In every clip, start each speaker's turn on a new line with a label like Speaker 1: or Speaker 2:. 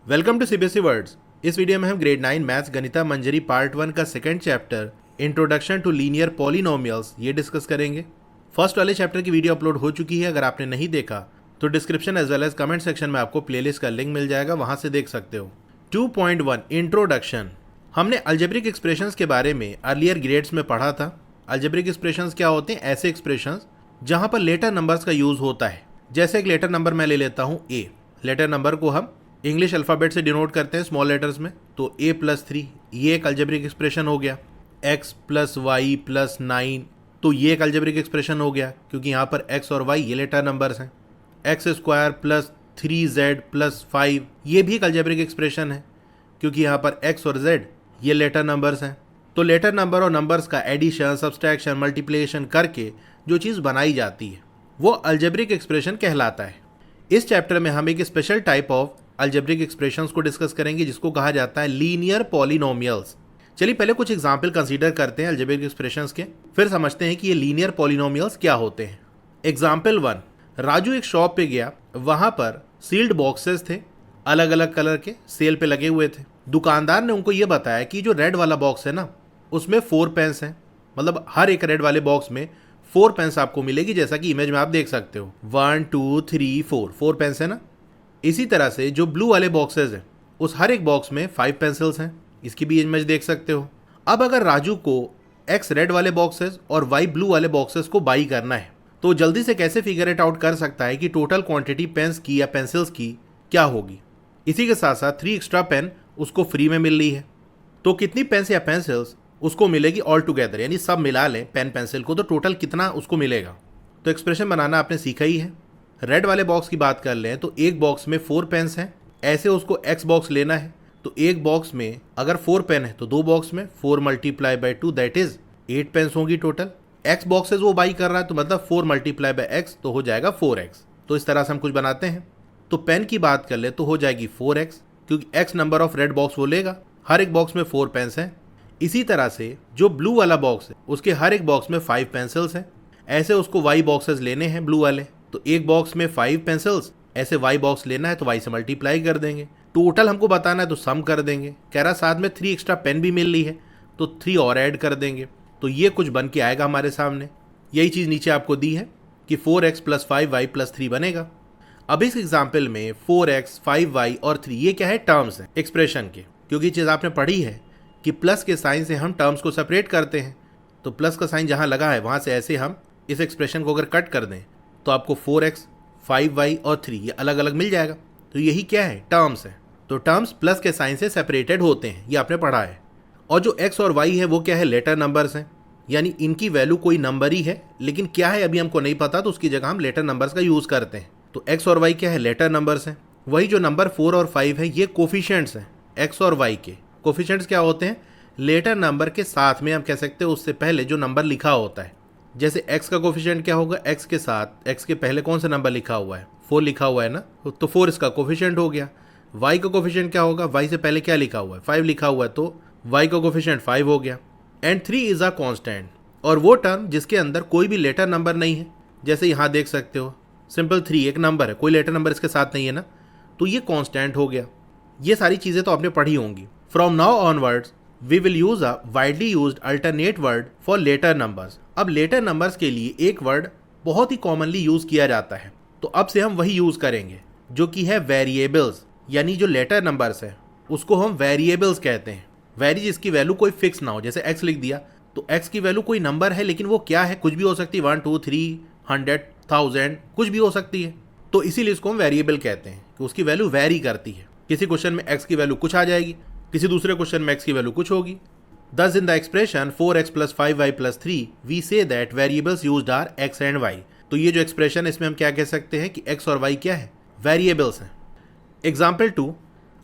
Speaker 1: Welcome to CBSE words. इस video में हम grade 9 maths Ganita Manjari part 1 का second chapter introduction to linear polynomials ये डिस्कस करेंगे। फर्स्ट वाले चैप्टर की वीडियो अपलोड हो चुकी है, अगर आपने नहीं देखा तो description as well as comment section में आपको प्लेलिस्ट का लिंक मिल जाएगा, वहां से देख सकते हो। 2.1 इंट्रोडक्शन। हमने अलजेब्रिक एक्सप्रेशंस के बारे में अर्लियर ग्रेड्स में पढ़ा था। अलजेब्रिक एक्सप्रेशंस क्या होते हैं? ऐसे एक्सप्रेशंस जहां पर लेटर नंबर्स का यूज होता है। जैसे एक लेटर नंबर मैं ले लेता हूं ए। लेटर नंबर को हम इंग्लिश अल्फ़ाबेट से डिनोट करते हैं स्मॉल लेटर्स में, तो a+3 ये एक अलजेब्रिक एक्सप्रेशन हो गया। x+y+9 तो ये एक अलजेब्रिक एक्सप्रेशन हो गया, क्योंकि यहाँ पर x और y ये लेटर नंबर्स हैं। x² + 3z + 5 ये भी एक अलजेब्रिक एक्सप्रेशन है, क्योंकि यहाँ पर x और z ये लेटर नंबर्स हैं। तो लेटर नंबर और नंबर्स का एडिशन, सब्सट्रैक्शन, मल्टीप्लिकेशन करके जो चीज़ बनाई जाती है वो अलजेब्रिक एक्सप्रेशन कहलाता है। इस चैप्टर में हम एक special type of algebraic expressions को डिस्कस करेंगे जिसको कहा जाता है लीनियर पॉलिनोमियल्स। चलिए पहले कुछ एग्जाम्पल कंसीडर करते हैं अलजेब्रिक एक्सप्रेशंस के, फिर समझते हैं कि ये लीनियर पॉलिनोमियल्स क्या होते हैं। एग्जाम्पल 1, राजू एक शॉप पे गया, वहां पर सील्ड बॉक्सेस थे, अलग अलग कलर के सेल पे लगे हुए थे। दुकानदार ने उनको ये बताया कि जो रेड वाला बॉक्स है ना, उसमें 4 पेन्स हैं, मतलब हर एक रेड वाले बॉक्स में 4 पेन्स आपको मिलेगी, जैसा कि इमेज में आप देख सकते हो। 1 2 3 4 पेन्स है ना। इसी तरह से जो ब्लू वाले बॉक्सेस हैं उस हर एक बॉक्स में 5 पेंसिल्स हैं, इसकी भी इमेज देख सकते हो। अब अगर राजू को x रेड वाले बॉक्सेस और y ब्लू वाले बॉक्सेस को बाई करना है तो जल्दी से कैसे फिगर इट आउट कर सकता है कि टोटल क्वांटिटी पेन्स की या पेंसिल्स की क्या होगी। इसी के साथ साथ 3 एक्स्ट्रा पेन उसको फ्री में मिल रही है, तो कितनी पेन्स या पेंसिल्स उसको मिलेगी ऑल टुगेदर, यानी सब मिला लें पेन पेंसिल को तो टोटल कितना उसको मिलेगा। तो एक्सप्रेशन बनाना आपने सीखा ही है। रेड वाले बॉक्स की बात कर लें तो एक बॉक्स में 4 पेन्स हैं, ऐसे उसको x बॉक्स लेना है, तो एक बॉक्स में अगर 4 पेन है तो 2 बॉक्स में 4 × 2 दैट इज 8 पेन्स होंगी टोटल। x बॉक्सेस वो बाई कर रहा है तो मतलब 4 × x तो हो जाएगा 4x। तो इस तरह से हम कुछ बनाते हैं। तो पेन की बात कर ले तो हो जाएगी 4x, क्योंकि x number of red box वो लेगा, हर एक बॉक्स में 4 पेन्स हैं। इसी तरह से जो ब्लू वाला बॉक्स है उसके हर एक बॉक्स में 5 पेंसिल्स हैं, ऐसे उसको y बॉक्सेस लेने हैं ब्लू वाले, तो एक बॉक्स में 5 पेंसिल्स, ऐसे y बॉक्स लेना है तो y से मल्टीप्लाई कर देंगे। टोटल हमको बताना है तो सम कर देंगे। कह रहा साथ में 3 एक्स्ट्रा पेन भी मिल रही है तो 3 और ऐड कर देंगे, तो ये कुछ बन के आएगा हमारे सामने। यही चीज़ नीचे आपको दी है कि 4x + 5y + 3 बनेगा। अब इस एग्जाम्पल में 4x, 5y और 3 ये क्या है? टर्म्स हैं एक्सप्रेशन के, क्योंकि चीज़ आपने पढ़ी है कि प्लस के साइन से हम टर्म्स को सेपरेट करते हैं। तो प्लस का साइन जहाँ लगा है वहाँ से ऐसे हम इस एक्सप्रेशन को अगर कट कर दें तो आपको 4x, 5y और 3 ये अलग अलग मिल जाएगा। तो यही क्या है? टर्म्स है। तो टर्म्स प्लस के साइन से सेपरेटेड होते हैं, ये आपने पढ़ा है। और जो x और y है वो क्या है? लेटर नंबर्स हैं, यानी इनकी वैल्यू कोई नंबर ही है, लेकिन क्या है अभी हमको नहीं पता, तो उसकी जगह हम लेटर नंबर्स का यूज़ करते हैं। तो x और y क्या है? लेटर नंबर्स हैं। वही जो नंबर 4 और 5 है ये कोफिशिएंट्स हैं x और y के। कोफिशिएंट्स क्या होते हैं? लेटर नंबर के साथ में हम कह सकते हैं उससे पहले जो नंबर लिखा होता है। जैसे x का कोफिशिएंट क्या होगा? x के साथ x के पहले कौन सा नंबर लिखा हुआ है? 4 लिखा हुआ है ना, तो 4 इसका कोफिशिएंट हो गया। y का कोफिशिएंट क्या होगा? y से पहले क्या लिखा हुआ है? 5 लिखा हुआ है, तो y का कोफिशिएंट 5 हो गया। एंड 3 इज अ कांस्टेंट, और वो टर्म जिसके अंदर कोई भी लेटर नंबर नहीं है, जैसे यहाँ देख सकते हो सिंपल 3 एक नंबर है, कोई लेटर नंबर इसके साथ नहीं है ना, तो ये कांस्टेंट हो गया। ये सारी चीज़ें तो आपने पढ़ी होंगी। From now onwards we will use a widely used alternate word for later numbers। अब लेटर नंबर्स के लिए एक वर्ड बहुत ही कॉमनली यूज किया जाता है, तो अब से हम वही यूज करेंगे जो कि है वेरिएबल्स, यानी जो लेटर नंबर्स है उसको हम वेरिएबल्स कहते हैं। वेरी जिसकी वैल्यू कोई फिक्स ना हो, जैसे x लिख दिया तो x की वैल्यू कोई नंबर है, लेकिन वो क्या है? कुछ भी हो सकती है, 1 2 3 100 1000 कुछ भी हो सकती है, तो इसीलिए इसको हम वेरिएबल कहते हैं कि उसकी वैल्यू वेरी करती है। किसी क्वेश्चन में x की वैल्यू कुछ आ जाएगी, किसी दूसरे क्वेश्चन में x की वैल्यू कुछ होगी। Thus in the expression 4x + 5y + 3 we say that variables used are x and y। तो ये जो एक्सप्रेशन है इसमें हम क्या कह सकते हैं कि x और y क्या है? वेरिएबल्स हैं। Example 2,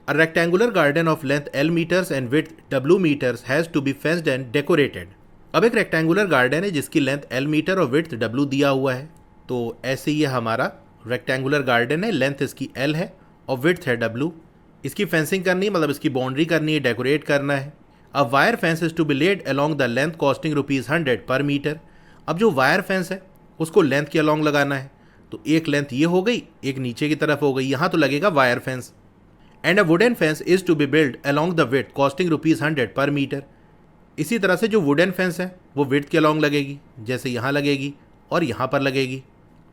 Speaker 1: a rectangular garden of length l meters and width w meters has to be fenced and decorated। अब एक रेक्टेंगुलर गार्डन है जिसकी लेंथ l मीटर और विड्थ w दिया हुआ है, तो ऐसे ये हमारा रेक्टेंगुलर गार्डन है, लेंथ इसकी l है और विड्थ है w। इसकी फेंसिंग करनी है, मतलब इसकी बाउंड्री करनी है, डेकोरेट करना है। अब wire fence is to be laid along the length costing ₹100 per metre. अब जो वायर फेंस है उसको लेंथ के अलॉन्ग लगाना है, तो एक लेंथ ये हो गई, एक नीचे की तरफ हो गई, यहाँ तो लगेगा wire fence. And a wooden fence is to be build along the width costing ₹100 per metre. इसी तरह से जो वुडन फेंस है वो विड्थ के अलॉन्ग लगेगी, जैसे यहाँ लगेगी और यहाँ पर लगेगी।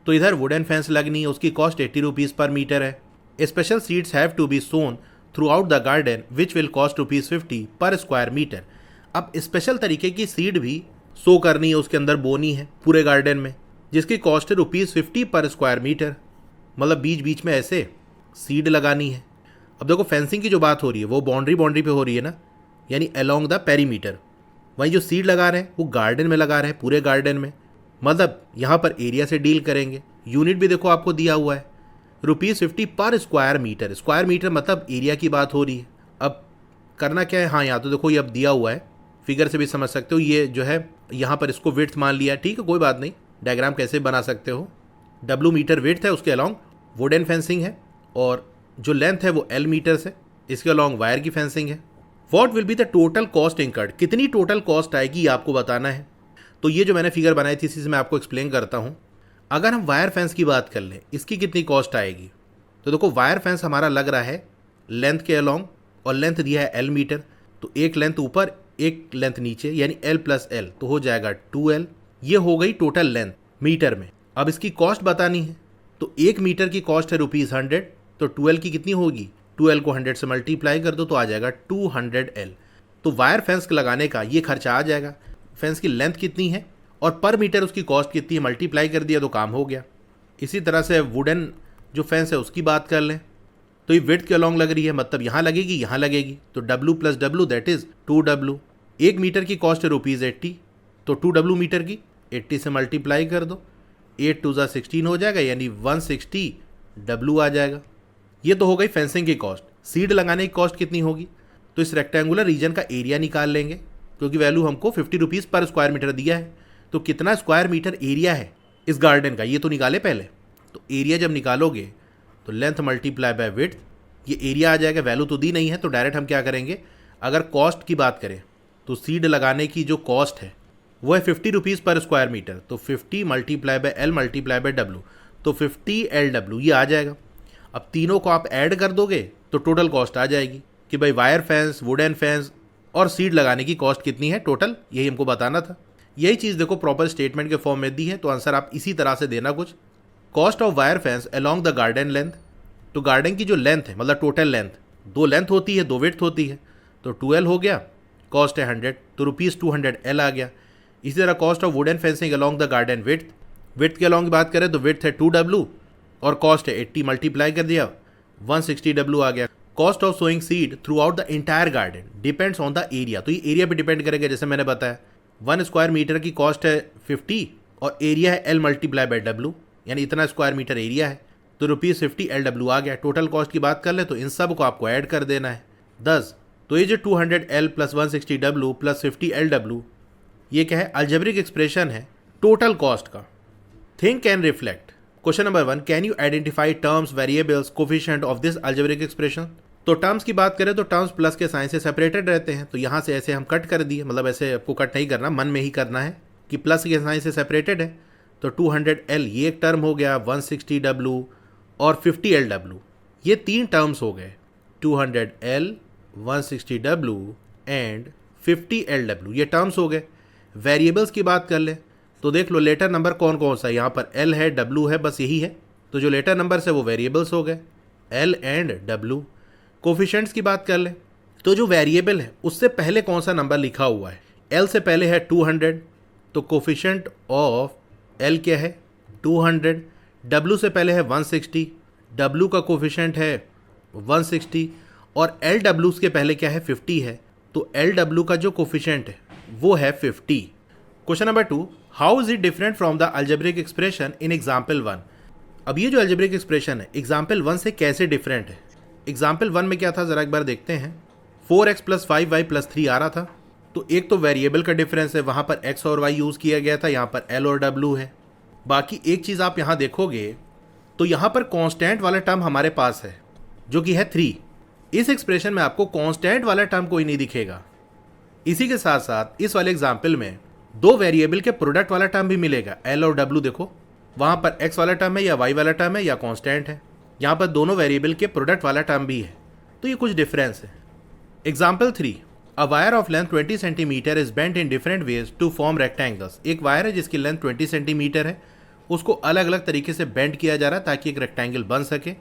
Speaker 1: तो इधर वुडन फेंस लगनी है, उसकी कॉस्ट ₹80 पर मीटर है। Special seeds have to be sown throughout the garden which will cost ₹50 per square metre. अब स्पेशल तरीके की सीड भी सो करनी है, उसके अंदर बोनी है पूरे गार्डन में, जिसकी कॉस्ट है ₹50 पर स्क्वायर मीटर। मतलब बीच बीच में ऐसे सीड लगानी है। अब देखो फेंसिंग की जो बात हो रही है वो बाउंड्री पे हो रही है ना, यानी अलोंग द पेरीमीटर। वहीं जो सीड लगा रहे हैं वो गार्डन में लगा रहे हैं, पूरे गार्डन में। मतलब यहाँ पर एरिया से डील करेंगे। यूनिट भी देखो आपको दिया हुआ है ₹50 per square metre. Square metre मतलब एरिया की बात हो रही है। अब करना क्या है, हाँ यहाँ तो देखो ये अब दिया हुआ है, फिगर से भी समझ सकते हो। ये जो है यहाँ पर इसको विड्थ मान लिया, ठीक है कोई बात नहीं, डायग्राम कैसे बना सकते हो। W मीटर विड्थ है, उसके अलॉन्ग वुडन फेंसिंग है, और जो लेंथ है वो L मीटर्स है, इसके अलॉन्ग वायर की फेंसिंग है। What will be the total cost incurred, कितनी टोटल कॉस्ट आएगी ये आपको बताना है। तो ये जो मैंने फिगर बनाई थी इसी से मैं आपको एक्सप्लेन करता हूँ। अगर हम वायर फेंस की बात कर लें, इसकी कितनी कॉस्ट आएगी, तो देखो वायर फेंस हमारा लग रहा है लेंथ के अलॉन्ग, और लेंथ दिया है L मीटर, तो एक लेंथ ऊपर एक लेंथ नीचे, यानी L + L, तो हो जाएगा 2L। ये हो गई टोटल लेंथ मीटर में। अब इसकी कॉस्ट बतानी है, तो 1 मीटर की कॉस्ट है ₹100, तो 2L की कितनी होगी, 2L को 100 से मल्टीप्लाई कर दो तो आ जाएगा 200L। तो वायर फेंस लगाने का ये खर्चा आ जाएगा। फेंस की लेंथ कितनी है और पर मीटर उसकी कॉस्ट कितनी है, मल्टीप्लाई कर दिया तो काम हो गया। इसी तरह से वुडन जो फेंस है उसकी बात कर लें, तो ये विड्थ के अलॉन्ग लग रही है, मतलब यहाँ लगेगी, तो W + W that is 2W। 1 metre की कॉस्ट है ₹80, तो 2W मीटर की 80 से मल्टीप्लाई कर दो, 8 2 16 हो जाएगा, यानी 160W आ जाएगा। ये तो हो गई फेंसिंग की कॉस्ट। सीड लगाने की कॉस्ट कितनी होगी, तो इस रेक्टेंगुलर रीजन का एरिया निकाल लेंगे, क्योंकि वैल्यू हमको ₹50 पर स्क्वायर मीटर दिया है। तो कितना स्क्वायर मीटर एरिया है इस गार्डन का, ये तो निकाले पहले। तो एरिया जब निकालोगे तो लेंथ मल्टीप्लाई बाय विड्थ, ये एरिया आ जाएगा। वैल्यू तो दी नहीं है, तो डायरेक्ट हम क्या करेंगे, अगर कॉस्ट की बात करें तो सीड लगाने की जो कॉस्ट है वो है ₹50 पर स्क्वायर मीटर, तो 50 multiply by L multiply by W, तो 50LW ये आ जाएगा। अब तीनों को आप ऐड कर दोगे तो टोटल कॉस्ट आ जाएगी कि भाई वायर फेंस, वुडन फेंस और सीड लगाने की कॉस्ट कितनी है टोटल, यही हमको बताना था। यही चीज़ देखो प्रॉपर स्टेटमेंट के फॉर्म में दी है, तो आंसर आप इसी तरह से देना कुछ। Cost of wire fence along the garden length, तो गार्डन की जो लेंथ है मतलब टोटल लेंथ, 2 लेंथ होती है 2 विड्थ होती है, तो 2L हो गया, कॉस्ट है 100, तो ₹200L आ गया। इसी तरह cost of wooden fencing along the garden width के अलॉन्ग की बात करें तो विड्थ है 2W और कॉस्ट है 80, मल्टीप्लाई कर दिया 160W आ गया। Cost of sowing seed throughout the entire garden depends on the area, तो ये एरिया पे डिपेंड करेगा। जैसे मैंने बताया 1 स्क्वायर मीटर की कॉस्ट है 50 और एरिया है L मल्टीप्लाई बाय W, यानी इतना स्क्वायर मीटर एरिया है, तो ₹50LW आ गया। टोटल कॉस्ट की बात कर ले तो इन सब को आपको ऐड कर देना है 10। तो ये जो 200L + 160W + 50LW, ये क्या है, अलजेब्रिक एक्सप्रेशन है टोटल कॉस्ट का। Think and reflect. Question number 1, can you identify terms, variables, coefficient of this algebraic expression. तो टर्म्स की बात करें तो टर्म्स प्लस के साइन से सेपरेटेड रहते हैं, तो यहाँ से ऐसे हम कट कर दिए, मतलब ऐसे आपको कट नहीं करना, मन में ही करना है कि प्लस के साइन से सेपरेटेड है। तो 200L ये एक टर्म हो गया, 160W और 50LW ये 3 टर्म्स हो गए, 200L, 160W एंड 50LW ये टर्म्स हो गए। वेरिएबल्स की बात कर ले तो देख लो लेटर नंबर कौन कौन सा है, यहाँ पर L है, W है, बस यही है। तो जो लेटर नंबर है वो वेरिएबल्स हो गए, L एंड W। कोफिशिएंट्स की बात कर ले तो जो वेरिएबल है उससे पहले कौन सा नंबर लिखा हुआ है, L से पहले है 200, तो कोफिशिएंट ऑफ L क्या है 200। W से पहले है 160, W का कोफिशिएंट है 160 और LW के पहले क्या है 50 है, तो LW का जो कोफिशिएंट है वो है 50। Question number 2, how is it different from the algebraic expression in example 1। अब ये जो अलजेब्रिक एक्सप्रेशन है एग्जाम्पल 1 से कैसे डिफरेंट है। एग्जाम्पल 1 में क्या था ज़रा एक बार देखते हैं, 4x + 5y + 3 आ रहा था। तो एक तो वेरिएबल का डिफरेंस है, वहाँ पर x और y यूज़ किया गया था, यहाँ पर L और W है। बाकी एक चीज़ आप यहाँ देखोगे तो यहाँ पर कांस्टेंट वाला टर्म हमारे पास है जो कि है 3। इस एक्सप्रेशन में आपको कांस्टेंट वाला टर्म कोई नहीं दिखेगा। इसी के साथ साथ इस वाले एग्जाम्पल में 2 वेरिएबल के प्रोडक्ट वाला टर्म भी मिलेगा, L और W। देखो वहाँ पर x वाला टर्म है या y वाला टर्म है या कांस्टेंट है, यहाँ पर दोनों वेरिएबल के प्रोडक्ट वाला टर्म भी है। तो ये कुछ डिफरेंस है। Example 3, a wire of length 20 centimetre is bent in different ways to form rectangles. एक वायर है जिसकी लेंथ 20 सेंटीमीटर है, उसको अलग अलग तरीके से बेंड किया जा रहा है ताकि एक रेक्टेंगल बन सके।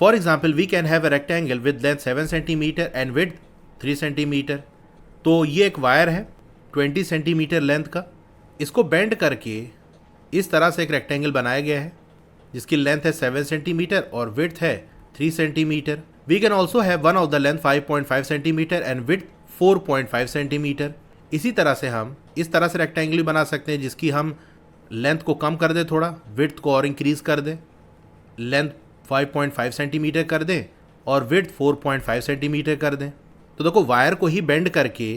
Speaker 1: For example we can have a rectangle with length 7 centimetre and width 3 centimetre. तो ये एक वायर है 20 सेंटीमीटर लेंथ का, इसको बेंड करके इस तरह से एक रेक्टेंगल बनाया गया है जिसकी लेंथ है 7 सेंटीमीटर और विड्थ है 3 centimetre. We can also have one of the length 5.5 centimetre and width 4.5 centimetre. इसी तरह से हम इस तरह से रेक्टेंगल भी बना सकते हैं जिसकी हम लेंथ को कम कर दें, थोड़ा विड्थ को और इंक्रीज कर दें, लेंथ 5.5 सेंटीमीटर कर दें और विड्थ 4.5 सेंटीमीटर कर दें। तो देखो वायर को ही बेंड करके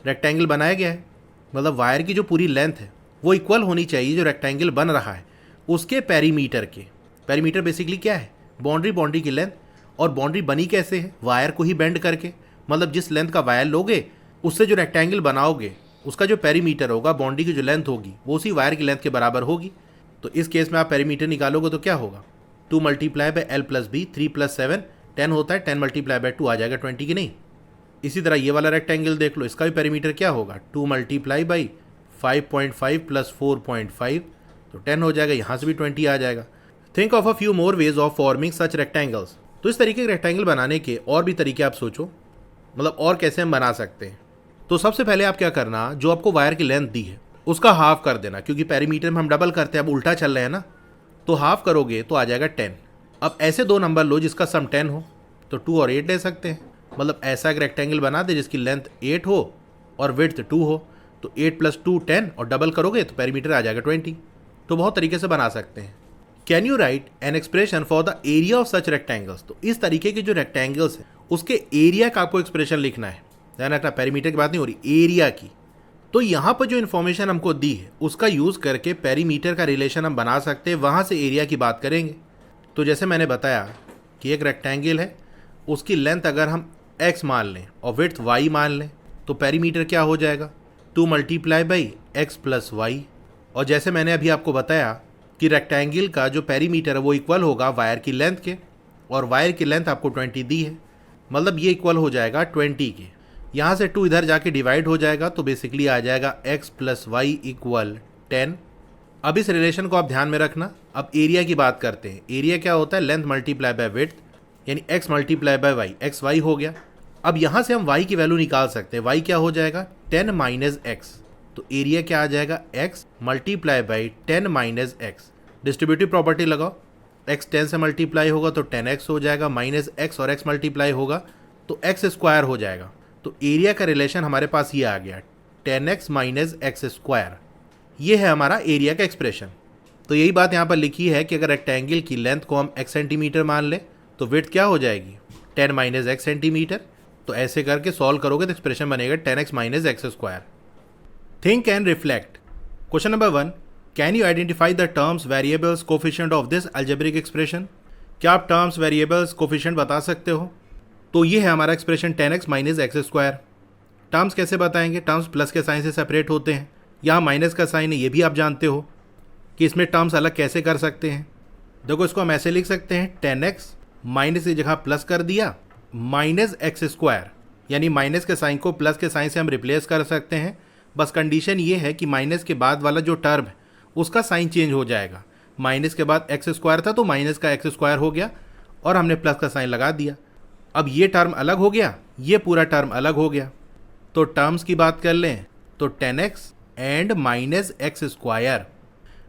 Speaker 1: रेक्टेंगल बनाया गया है, मतलब वायर की जो पूरी लेंथ है वो इक्वल होनी चाहिए जो रेक्टेंगल बन रहा है उसके पेरीमीटर के। पेरीमीटर बेसिकली क्या है? बाउंड्री की लेंथ। और बाउंड्री बनी कैसे है? वायर को ही बेंड करके, मतलब जिस लेंथ का वायर लोगे उससे जो रेक्टेंगल बनाओगे उसका जो पेरीमीटर होगा, बाउंड्री की जो लेंथ होगी वो उसी वायर की लेंथ के बराबर होगी। तो इस केस में आप पेरीमीटर निकालोगे तो क्या होगा? 2 multiply by L plus B, 3 plus 7 10 होता है, 10 मल्टीप्लाई बाई 2 आ जाएगा 20 की नहीं। इसी तरह ये वाला रेक्टेंगल देख लो, इसका भी पेरीमीटर क्या होगा? 2 मल्टीप्लाई बाई 5.5 प्लस 4.5 तो 10 हो जाएगा, यहाँ से भी 20 आ जाएगा। Think of a few more ways of forming such rectangles. तो इस तरीके के रेक्टेंगल बनाने के और भी तरीके आप सोचो, मतलब और कैसे हम बना सकते हैं। तो सबसे पहले आप क्या करना, जो आपको वायर की लेंथ दी है उसका हाफ कर देना, क्योंकि पेरीमीटर में हम डबल करते हैं, अब उल्टा चल रहे हैं ना, तो हाफ करोगे तो आ जाएगा 10। अब ऐसे दो नंबर लो जिसका सम 10 हो, तो 2 और 8 ले सकते हैं, मतलब ऐसा एक रेक्टेंगल बना दे जिसकी लेंथ 8 हो और विड्थ 2 हो, तो 8 प्लस 2 10 और डबल करोगे तो पेरीमीटर आ जाएगा 20। तो बहुत तरीके से बना सकते हैं। Can you right an expression for the area of such rectangles. तो इस तरीके के जो रेक्टेंगल्स हैं उसके एरिया का आपको एक्सप्रेशन लिखना है। ध्यान रखना, पेरीमीटर की बात नहीं हो रही, एरिया की। तो यहाँ पर जो इन्फॉर्मेशन हमको दी है उसका यूज़ करके पेरीमीटर का रिलेशन हम बना सकते हैं, वहाँ से एरिया की बात करेंगे। तो जैसे मैंने बताया कि एक रेक्टेंगल है, उसकी लेंथ अगर हम x मान लें और विड्थ y मान लें तो पेरीमीटर क्या हो जाएगा? 2 multiply by X plus Y. और जैसे मैंने अभी आपको बताया कि रेक्टेंगल का जो पेरीमीटर है वो इक्वल होगा वायर की लेंथ के, और वायर की लेंथ आपको 20 दी है, मतलब ये इक्वल हो जाएगा 20 के। यहाँ से 2 इधर जाके डिवाइड हो जाएगा तो बेसिकली आ जाएगा x प्लस वाई इक्वल 10। अब इस रिलेशन को आप ध्यान में रखना। अब एरिया की बात करते हैं। एरिया क्या होता है? लेंथ मल्टीप्लाई बाय विड्थ, यानी x multiply by Y, X Y हो गया। अब यहाँ से हम y की वैल्यू निकाल सकते हैं। y क्या हो जाएगा? 10 माइनस एक्स। तो एरिया क्या आ जाएगा? x multiply by 10 minus x. Distributive property लगाओ, x 10 से मल्टीप्लाई होगा तो 10x हो जाएगा, माइनस x और x मल्टीप्लाई होगा तो x स्क्वायर हो जाएगा। तो एरिया का रिलेशन हमारे पास ये आ गया, 10x माइनस एक्स स्क्वायर। ये है हमारा एरिया का एक्सप्रेशन। तो यही बात यहाँ पर लिखी है कि अगर रेक्टेंगल की लेंथ को हम x सेंटीमीटर मान लें तो विड्थ क्या हो जाएगी? 10 माइनस एक्स सेंटीमीटर। तो ऐसे करके सॉल्व करोगे तो एक्सप्रेशन बनेगा 10x minus x square. Think and reflect. Question number 1, can you identify the terms variables coefficient of this algebraic expression. क्या आप टर्म्स वेरिएबल्स कोफिशिएंट बता सकते हो? तो ये है हमारा expression 10x minus x square. Terms कैसे बताएंगे? टर्म्स प्लस के साइन से सेपरेट होते हैं, यहाँ माइनस का साइन है, ये भी आप जानते हो कि इसमें टर्म्स अलग कैसे कर सकते हैं। देखो इसको हम ऐसे लिख सकते हैं, 10x माइनस की जगह प्लस कर दिया, माइनस एक्स स्क्वायर, यानी माइनस के साइन को प्लस के साइन से हम रिप्लेस कर सकते हैं। बस कंडीशन ये है कि माइनस के बाद वाला जो टर्म है उसका साइन चेंज हो जाएगा। माइनस के बाद एक्स स्क्वायर था तो माइनस का एक्स स्क्वायर हो गया और हमने प्लस का साइन लगा दिया। अब ये टर्म अलग हो गया, ये पूरा टर्म अलग हो गया। तो टर्म्स की बात कर लें तो 10x and minus x square.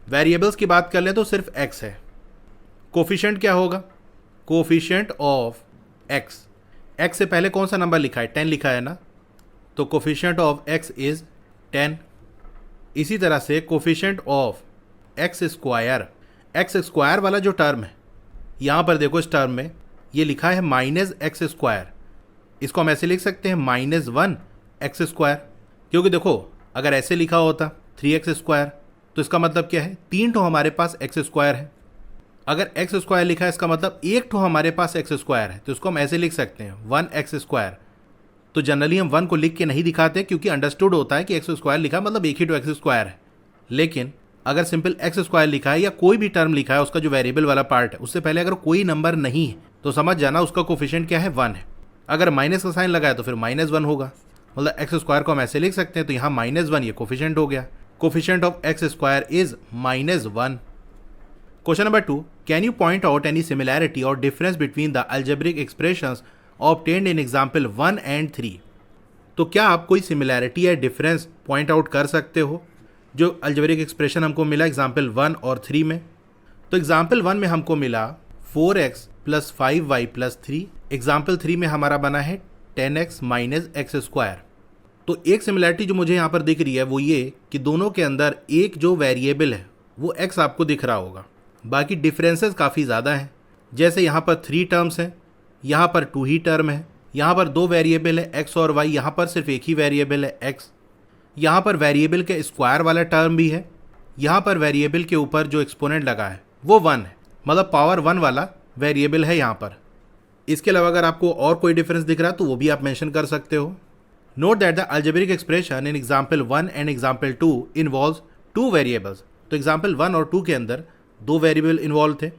Speaker 1: Variables की बात कर लें तो सिर्फ x है। कोफिशिएंट क्या होगा? Coefficient of x। x से पहले कौन सा नंबर लिखा है? 10 लिखा है ना, तो कोफिशिएंट ऑफ x इज 10। इसी तरह से कोफिशिएंट ऑफ एक्स स्क्वायर वाला जो टर्म है, यहाँ पर देखो इस टर्म में ये लिखा है माइनस एक्स स्क्वायर। इसको हम ऐसे लिख सकते हैं माइनस 1 एक्स स्क्वायर, क्योंकि देखो अगर ऐसे लिखा होता 3x स्क्वायर तो इसका मतलब क्या है? 3 तो हमारे पास एक्स स्क्वायर है। अगर एक्स स्क्वायर लिखा है इसका मतलब 1 तो हमारे पास एक्स स्क्वायर है, तो इसको हम ऐसे लिख सकते हैं 1x स्क्वायर। तो जनरली हम 1 को लिख के नहीं दिखाते क्योंकि अंडरस्टूड होता है कि एक्स स्क्वायर लिखा मतलब एक ही तो एक्स स्क्वायर है। लेकिन अगर सिंपल एक्स स्क्वायर लिखा है या कोई भी टर्म लिखा है उसका जो वेरिएबल वाला पार्ट है उससे पहले अगर कोई नंबर नहीं है तो समझ जाना उसका कोफिशिएंट क्या है? 1 है। अगर माइनस का साइन लगाए तो फिर -1 होगा, मतलब एक्स स्क्वायर को हम ऐसे लिख सकते हैं। तो यहाँ -1 ये कोफिशिएंट हो गया, coefficient of x square is -1। Question number 2, can you point out any similarity और difference between the algebraic expressions obtained in example 1 and 3। तो क्या आप कोई सिमिलैरिटी या डिफरेंस पॉइंट आउट कर सकते हो जो अल्जेब्रिक एक्सप्रेशन हमको मिला एग्जाम्पल 1 और 3 में। तो एग्जाम्पल 1 में हमको मिला 4x + 5y + 3, एग्जाम्पल 3 में हमारा बना है 10x - x स्क्वायर। तो एक सिमिलैरिटी जो मुझे यहाँ पर दिख रही है वो ये कि दोनों के अंदर एक जो वेरिएबल है वो x आपको दिख रहा होगा, बाकी डिफरेंसेस काफ़ी ज़्यादा हैं। जैसे यहाँ पर 3 टर्म्स हैं, यहाँ पर 2 ही टर्म है, यहाँ पर 2 वेरिएबल है x और y, यहाँ पर सिर्फ एक ही वेरिएबल है x। यहाँ पर वेरिएबल के स्क्वायर वाला टर्म भी है, यहाँ पर वेरिएबल के ऊपर जो एक्सपोनेंट लगा है वो 1 है, मतलब पावर 1 वाला वेरिएबल है यहाँ पर। इसके अलावा अगर आपको और कोई डिफरेंस दिख रहा है तो वो भी आप मेंशन कर सकते हो। Note that the algebraic expression in example 1 and example 2 involves 2 variables. तो एग्जाम्पल 1 और 2 के अंदर 2 वेरिएबल इन्वॉल्व थे।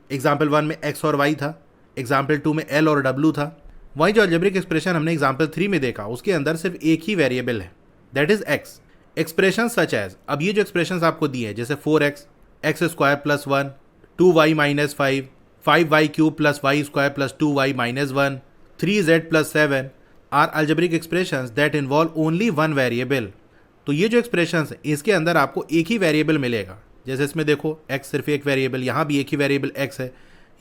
Speaker 1: एग्जाम्पल 1 में x और y था, एग्जाम्पल 2 में l और w था। वहीं जो अल्जेब्रिक एक्सप्रेशन हमने एग्जाम्पल 3 में देखा उसके अंदर सिर्फ एक ही वेरिएबल है, that is x। Expression such as, अब ये जो एक्सप्रेशन आपको दिए हैं जैसे 4x x square + 1, 2y - 5, 5y³ + y square + 2y - 1, 3z + 7 are algebraic expressions that involve only one variable. तो ये जो एक्सप्रेशंस है इसके अंदर आपको एक ही वेरिएबल मिलेगा। जैसे इसमें देखो x सिर्फ एक वेरिएबल, यहाँ भी एक ही वेरिएबल x है,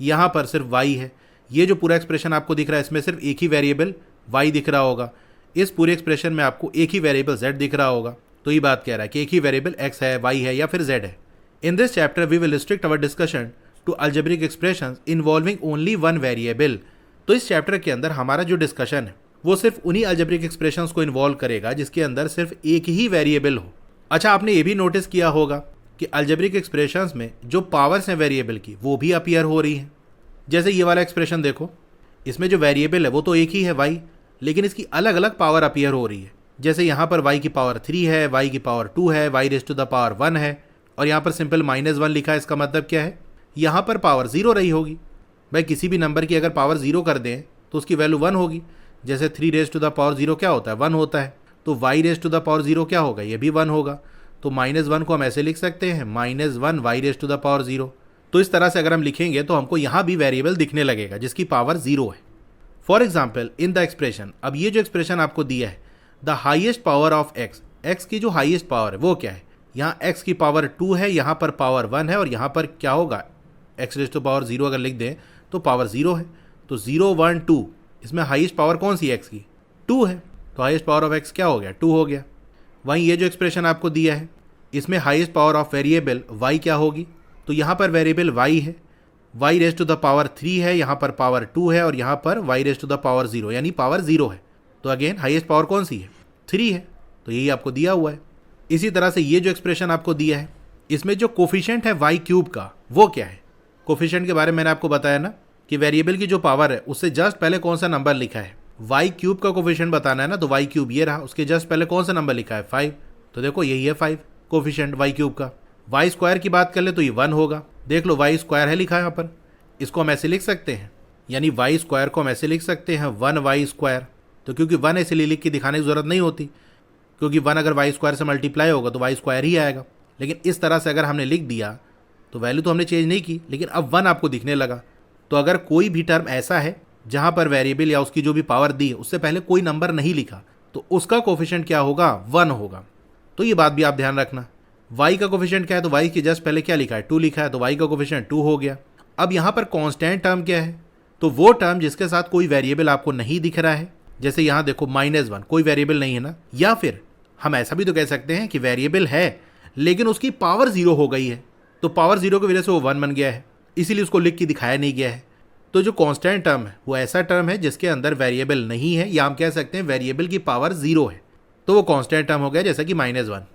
Speaker 1: यहाँ पर सिर्फ y है। ये जो पूरा एक्सप्रेशन आपको दिख रहा है इसमें सिर्फ एक ही वेरिएबल y दिख रहा होगा, इस पूरे एक्सप्रेशन में आपको एक ही वेरिएबल z दिख रहा होगा। तो ये बात कह रहा है कि एक ही वेरिएबल x है, y है या फिर z है। In this chapter we will restrict our discussion to algebraic expressions involving only one variable. तो इस चैप्टर के अंदर हमारा जो डिस्कशन है वो सिर्फ उन्हीं अल्जेब्रिक एक्सप्रेशंस को इन्वॉल्व करेगा जिसके अंदर सिर्फ एक ही वेरिएबल हो। अच्छा, आपने ये भी नोटिस किया होगा कि अल्जेब्रिक एक्सप्रेशंस में जो पावर्स हैं वेरिएबल की वो भी अपीयर हो रही हैं। जैसे ये वाला एक्सप्रेशन देखो, इसमें जो वेरिएबल है वो तो एक ही है y, लेकिन इसकी अलग अलग पावर अपीयर हो रही है। जैसे यहाँ पर y की पावर 3 है, y की पावर 2 है, y⁻1 है और यहाँ पर सिंपल -1 लिखा है। इसका मतलब क्या है, यहाँ पर पावर 0 रही होगी। भाई किसी भी नंबर की अगर पावर 0 कर दें तो उसकी वैल्यू 1 होगी। जैसे 3⁻0 क्या होता है, 1 होता है। तो y⁻0 क्या होगा, ये भी 1 होगा। तो -1 को हम ऐसे लिख सकते हैं -1 y⁻0। तो इस तरह से अगर हम लिखेंगे तो हमको यहाँ भी वेरिएबल दिखने लगेगा जिसकी पावर 0 है। For example in the expression, अब ये जो एक्सप्रेशन आपको दिया है the highest power of x की जो हाइएस्ट पावर है वो क्या है, यहाँ x की पावर 2 है, यहाँ पर पावर 1 है और यहाँ पर क्या होगा x⁻0 अगर लिख दें तो पावर 0 है। तो 0 1 2, इसमें हाईएस्ट पावर कौन सी x की, 2 है। तो हाईएस्ट पावर ऑफ x क्या हो गया, 2 हो गया। वहीं ये जो एक्सप्रेशन आपको दिया है इसमें highest power of variable y क्या होगी, तो यहाँ पर वेरिएबल y है, y⁻3 है, यहाँ पर पावर 2 है और यहाँ पर y⁻0 यानी पावर 0 है। तो अगेन हाईएस्ट पावर कौन सी है, 3 है। तो यही आपको दिया हुआ है। इसी तरह से ये जो एक्सप्रेशन आपको दिया है इसमें जो कोफिशिएंट है y³ का वो क्या है। कोफिशिएंट के बारे में मैंने आपको बताया ना कि वेरिएबल की जो पावर है उससे जस्ट पहले कौन सा नंबर लिखा है, y³ का कोफिशिएंट बताना है ना। तो y³ ये रहा, उसके जस्ट पहले कौन सा नंबर लिखा है, 5। तो देखो यही है 5 कोफिशिएंट y³ का। y स्क्वायर की बात कर ले तो ये 1 होगा। देख लो y स्क्वायर है लिखा है यहाँ पर, इसको हम ऐसे लिख सकते हैं, यानी y स्क्वायर को हम ऐसे लिख सकते हैं 1y स्क्वायर। तो क्योंकि 1 ऐसे लिख के दिखाने की जरूरत नहीं होती, क्योंकि 1 अगर y स्क्वायर से मल्टीप्लाई होगा तो y स्क्वायर ही आएगा। लेकिन इस तरह से अगर हमने लिख दिया तो वैल्यू तो हमने चेंज नहीं की, लेकिन अब 1 आपको दिखने लगा। तो अगर कोई भी टर्म ऐसा है जहाँ पर वेरिएबल या उसकी जो भी पावर दी है उससे पहले कोई नंबर नहीं लिखा तो उसका कोफिशिएंट क्या होगा, 1 होगा। तो ये बात भी आप ध्यान रखना। y का कोफिशिएंट क्या है, तो y के जस्ट पहले क्या लिखा है, 2 लिखा है, तो y का कोफिशिएंट 2 हो गया। अब यहाँ पर कांस्टेंट टर्म क्या है, तो वो टर्म जिसके साथ कोई वेरिएबल आपको नहीं दिख रहा है। जैसे यहाँ देखो -1 कोई वेरिएबल नहीं है ना, या फिर हम ऐसा भी तो कह सकते हैं कि वेरिएबल है लेकिन उसकी पावर 0 हो गई है, तो पावर 0 की वजह से वो 1 बन गया है, इसीलिए उसको लिख के दिखाया नहीं गया है। तो जो कांस्टेंट टर्म है वो ऐसा टर्म है जिसके अंदर वेरिएबल नहीं है, या हम कह सकते हैं वेरिएबल की पावर 0 है, तो वो कांस्टेंट टर्म हो गया, जैसा कि -1।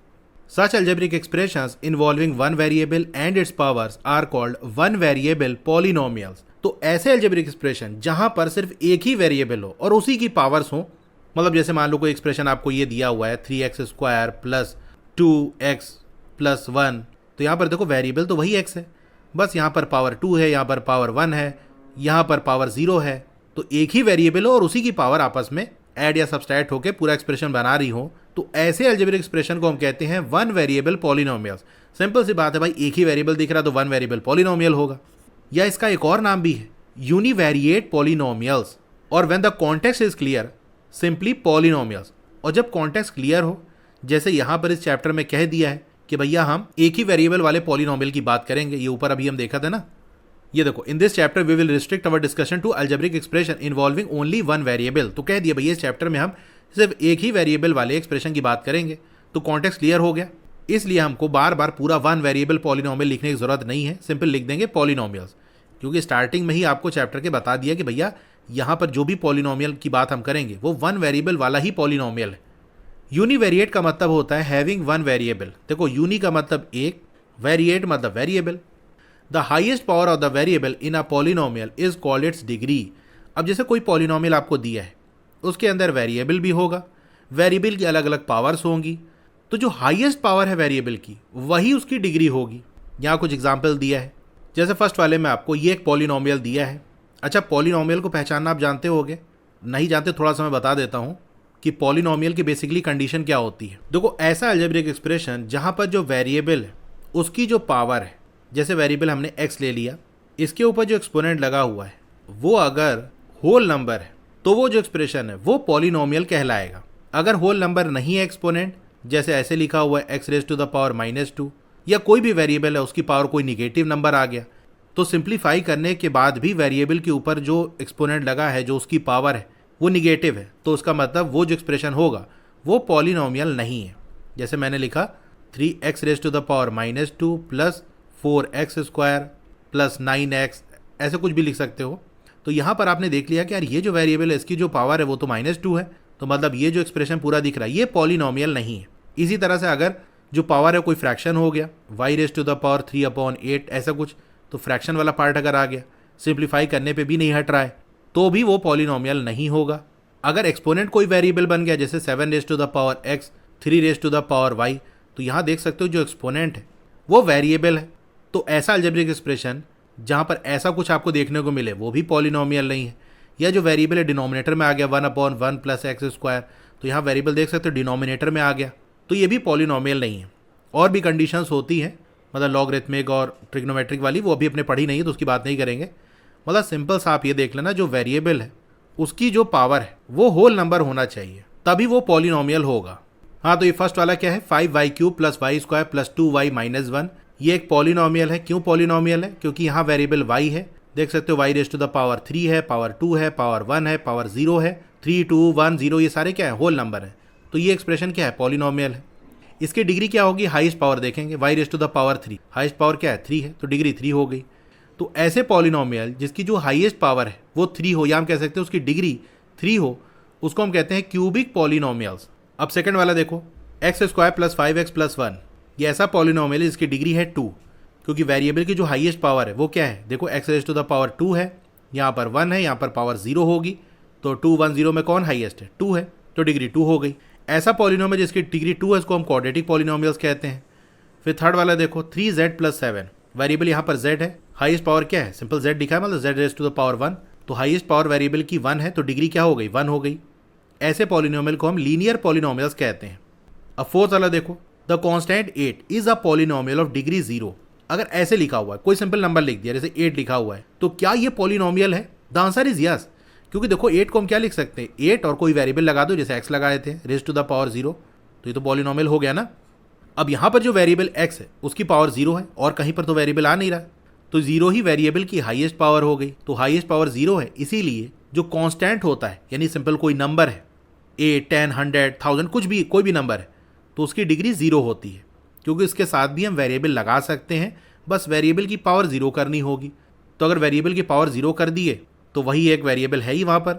Speaker 1: Such algebraic expressions involving one variable and its powers are called one variable polynomials। तो ऐसे algebraic expression जहां पर सिर्फ एक ही वेरिएबल हो और उसी की पावर्स हो, मतलब जैसे मान लो कोई एक्सप्रेशन आपको ये दिया हुआ है 3x² + 2x + 1, तो यहाँ पर देखो वेरिएबल तो वही x है, बस यहाँ पर पावर 2 है, यहाँ पर पावर 1 है, यहाँ पर पावर 0 है, तो एक ही वेरिएबल हो और उसी की पावर आपस में ऐड या सब्सट्रैक्ट होकर पूरा एक्सप्रेशन बना रही हो, तो ऐसे अलजेब्रिक एक्सप्रेशन को हम कहते हैं वन वेरिएबल पॉलिनोमियल्स। सिंपल सी बात है भाई, एक ही वेरिएबल दिख रहा तो वन वेरिएबल पॉलिनोमियल होगा। या इसका एक और नाम भी है यूनिवेरिएट पॉलिनोमियल्स, और when the context is clear simply polynomials. और जब कॉन्टेक्स्ट क्लियर हो, जैसे यहाँ पर इस चैप्टर में कह दिया है कि भैया हम एक ही वेरिएबल वाले पॉलिनोमियल की बात करेंगे, ये ऊपर अभी हम देखा था ना, ये देखो, in this chapter we will restrict our discussion to algebraic expression involving only one variable. तो कह दिया भैया इस चैप्टर में हम सिर्फ एक ही वेरिएबल वाले एक्सप्रेशन की बात करेंगे। तो कॉन्टेक्स्ट क्लियर हो गया, इसलिए हमको बार बार पूरा वन वेरिएबल पॉलिनोमियल लिखने की जरूरत नहीं है, सिंपल लिख देंगे पॉलिनोमियल्स। क्योंकि स्टार्टिंग में ही आपको चैप्टर के बता दिया कि भैया यहाँ पर जो भी पॉलिनोमियल की बात हम करेंगे वो वन वेरिएबल वाला ही पॉलिनोमियल है। यूनिवेरिएट का मतलब होता है हैविंग वन वेरिएबल। देखो, यूनि का मतलब एक, वेरिएट मतलब variable. The highest power of the variable in a polynomial is called its degree. अब जैसे कोई पॉलिनोमियल आपको दिया है, उसके अंदर वेरिएबल भी होगा, वेरिएबल की अलग अलग पावर्स होंगी, तो जो हाईएस्ट पावर है वेरिएबल की वही उसकी डिग्री होगी। यहाँ कुछ एग्जाम्पल दिया है, जैसे फर्स्ट वाले में आपको ये एक पॉलिनोमियल दिया है। अच्छा, पॉलिनोमियल को पहचानना आप जानते होगे, नहीं जानते थोड़ा सा मैं बता देता हूँ कि पॉलिनोमियल की बेसिकली कंडीशन क्या होती है। देखो, ऐसा अलजेब्रिक एक्सप्रेशन जहाँ पर जो वेरिएबल है उसकी जो पावर है, जैसे वेरिएबल हमने x ले लिया, इसके ऊपर जो एक्सपोनेंट लगा हुआ है वो अगर होल नंबर है तो वो जो एक्सप्रेशन है वो पॉलिनोमियल कहलाएगा। अगर होल नंबर नहीं है एक्सपोनेंट, जैसे ऐसे लिखा हुआ है x raise to the power -2, या कोई भी वेरिएबल है उसकी पावर कोई निगेटिव नंबर आ गया, तो सिंप्लीफाई करने के बाद भी वेरिएबल के ऊपर जो एक्सपोनेंट लगा है, जो उसकी पावर है वो निगेटिव है, तो उसका मतलब वो जो एक्सप्रेशन होगा वो पॉलिनोमियल नहीं है। जैसे मैंने लिखा 3x raise to the power -2 plus 4x² plus 9x, ऐसे कुछ भी लिख सकते हो। तो यहाँ पर आपने देख लिया कि यार ये जो वेरिएबल है इसकी जो पावर है वो तो -2 है, तो मतलब ये जो एक्सप्रेशन पूरा दिख रहा है ये पॉलिनोमियल नहीं है। इसी तरह से अगर जो पावर है कोई फ्रैक्शन हो गया, y raise to the power 3/8 ऐसा कुछ, तो फ्रैक्शन वाला पार्ट अगर आ गया, सिंप्लीफाई करने पे भी नहीं हट रहा है, तो भी वो पॉलिनोमियल नहीं होगा। अगर एक्सपोनेंट कोई वेरिएबल बन गया, जैसे 7 raise to the power x, 3 raise to the power y, तो यहाँ देख सकते हो जो एक्सपोनेंट है वो वेरिएबल है। तो ऐसा अलजेब्रिक एक्सप्रेशन जहाँ पर ऐसा कुछ आपको देखने को मिले वो भी पॉलिनोमियल नहीं है। या जो वेरिएबल है डिनोमिनेटर में आ गया 1/1 प्लस x², तो यहाँ वेरिएबल देख सकते हो डिनोमिनेटर में आ गया, तो ये भी पॉलिनोमियल नहीं है। और भी कंडीशंस होती हैं, मतलब लॉगरिथमिक और ट्रिग्नोमेट्रिक वाली, वो अभी अपने पढ़ी नहीं है तो उसकी बात नहीं करेंगे। मतलब सिंपल सा आप ये देख लेना, जो वेरिएबल है उसकी जो पावर है वो होल नंबर होना चाहिए, तभी वो पॉलिनोमियल होगा। हाँ, तो ये फर्स्ट वाला क्या है, 5y³ plus y² plus 2y - 1, ये एक पॉलिनोमियल है। क्यों पॉलिनोमियल है? क्योंकि यहाँ वेरिएबल y है, देख सकते हो y raise to the power 3 है, पावर 2 है, पावर 1 है, पावर 0 है, 3, 2, 1, 0, ये सारे क्या है, होल नंबर है। तो ये एक्सप्रेशन क्या है, पॉलिनोमियल है। इसकी डिग्री क्या होगी, हाईएस्ट पावर देखेंगे, y raise to the power 3, highest power क्या है 3 है, तो डिग्री 3 हो गई। तो ऐसे पॉलिनोमियल जिसकी जो हाईएस्ट पावर है वो 3 हो, या हम कह सकते हैं उसकी डिग्री 3 हो, उसको हम कहते हैं क्यूबिक पॉलिनोमियल्स। अब सेकंड वाला देखो, x² प्लस 5x प्लस 1, ये ऐसा पॉलिनोमियल है जिसकी डिग्री है 2, क्योंकि वेरिएबल की जो हाईएस्ट पावर है वो क्या है, देखो x raise to the power 2 है, यहाँ पर 1 है, यहाँ पर पावर 0 होगी, तो 2, 1, 0 में कौन हाईएस्ट है, 2 है, तो डिग्री 2 हो गई। ऐसा पॉलिनोमियल जिसकी डिग्री 2 है इसको हम क्वाड्रेटिक पॉलिनोमियल्स कहते हैं। फिर थर्ड वाला देखो, 3z प्लस 7, वेरिएबल यहाँ पर z है, हाईएस्ट पावर क्या है, सिंपल z दिखा है, मतलब z raise to the power 1, तो हाईएस्ट पावर वेरिएबल की 1 है, तो डिग्री क्या हो गई, 1 हो गई। ऐसे पॉलिनोमियल को हम लीनियर पॉलिनोमियल्स कहते हैं। अब फोर्थ वाला देखो, the constant 8 is a polynomial of degree 0। अगर ऐसे लिखा हुआ है, कोई सिंपल नंबर लिख दिया, जैसे 8 लिखा हुआ है, तो क्या ये पॉलिनोमियल है? द आंसर इज यस, क्योंकि देखो 8 को हम क्या लिख सकते हैं, 8 और कोई वेरिएबल लगा दो, जैसे x लगाए थे रेज़ टू द पावर 0, तो ये तो पॉलिनोमियल हो गया ना। अब यहाँ पर जो वेरिएबल x है उसकी पावर 0 है, और कहीं पर तो वेरिएबल आ नहीं रहा, तो 0 ही वेरिएबल की हाईएस्ट पावर हो गई, तो हाईएस्ट पावर 0 है, इसीलिए जो कांस्टेंट होता है, यानी सिंपल कोई नंबर है 8, 10, 100, 1000, कुछ भी, कोई भी नंबर है, तो उसकी डिग्री 0 होती है, क्योंकि इसके साथ भी हम वेरिएबल लगा सकते हैं, बस वेरिएबल की पावर 0 करनी होगी। तो अगर वेरिएबल की पावर 0 कर दिए तो वही एक वेरिएबल है ही वहाँ पर,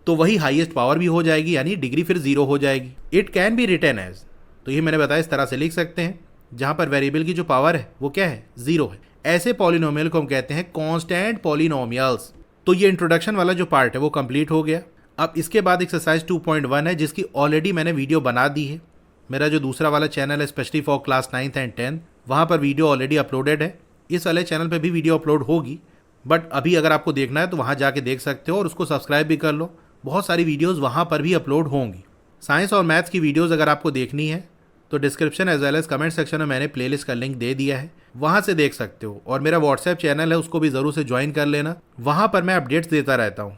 Speaker 1: तो वही हाईएस्ट पावर भी हो जाएगी, यानी डिग्री फिर 0 हो जाएगी। It can be written as, तो ये मैंने बताया इस तरह से लिख सकते हैं, जहाँ पर वेरिएबल की जो पावर है वो क्या है, 0 है। ऐसे पॉलिनोमियल को हम कहते हैं कांस्टेंट पॉलिनोमियल्स। तो ये इंट्रोडक्शन वाला जो पार्ट है वो कंप्लीट हो गया। अब इसके बाद एक्सरसाइज 2.1 है, जिसकी ऑलरेडी मैंने वीडियो बना दी है। मेरा जो दूसरा वाला चैनल है specially for class 9th and 10th, वहाँ पर वीडियो ऑलरेडी अपलोडेड है। इस वाले चैनल पे भी वीडियो अपलोड होगी। बट अभी अगर आपको देखना है तो वहाँ जाके देख सकते हो और उसको सब्सक्राइब भी कर लो, बहुत सारी वीडियोज़ वहाँ पर भी अपलोड होंगी। साइंस और मैथ्स की वीडियोज़ अगर आपको देखनी है तो description as well as comment section में मैंने प्लेलिस्ट का लिंक दे दिया है, वहाँ से देख सकते हो। और मेरा व्हाट्सएप चैनल है, उसको भी ज़रूर से ज्वाइन कर लेना, वहाँ पर मैं अपडेट्स देता रहता हूँ।